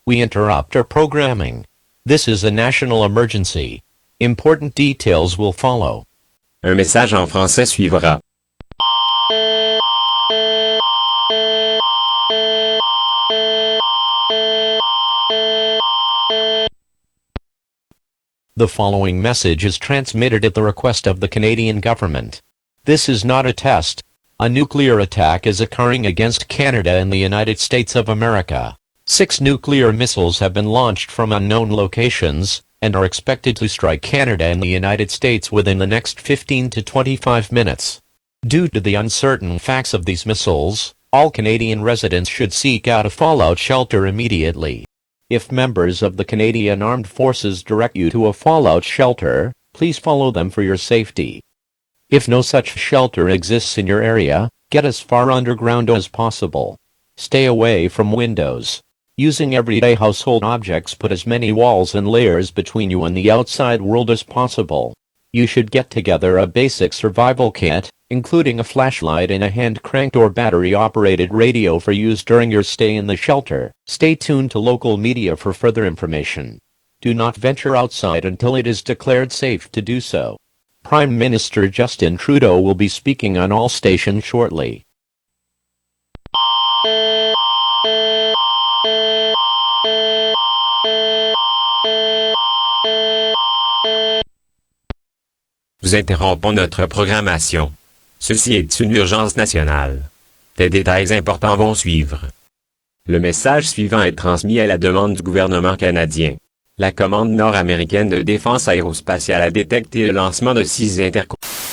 We interrupt our programming. This is a national emergency. Important details will follow. Un message en français suivra. The following message is transmitted at the request of the Canadian government. This is not a test. A nuclear attack is occurring against Canada and the United States of America. 6 nuclear missiles have been launched from unknown locations, and are expected to strike Canada and the United States within the next 15 to 25 minutes. Due to the uncertain facts of these missiles, all Canadian residents should seek out a fallout shelter immediately. If members of the Canadian Armed Forces direct you to a fallout shelter, please follow them for your safety. If no such shelter exists in your area, get as far underground as possible. Stay away from windows. Using everyday household objects, put as many walls and layers between you and the outside world as possible. You should get together a basic survival kit, including a flashlight and a hand-cranked or battery-operated radio for use during your stay in the shelter. Stay tuned to local media for further information. Do not venture outside until it is declared safe to do so. Prime Minister Justin Trudeau will be speaking on all stations shortly. Nous interrompons notre programmation. Ceci est une urgence nationale. Des détails importants vont suivre. Le message suivant est transmis à la demande du gouvernement canadien. La commande nord-américaine de défense aérospatiale a détecté le lancement de 6 intercontinentales.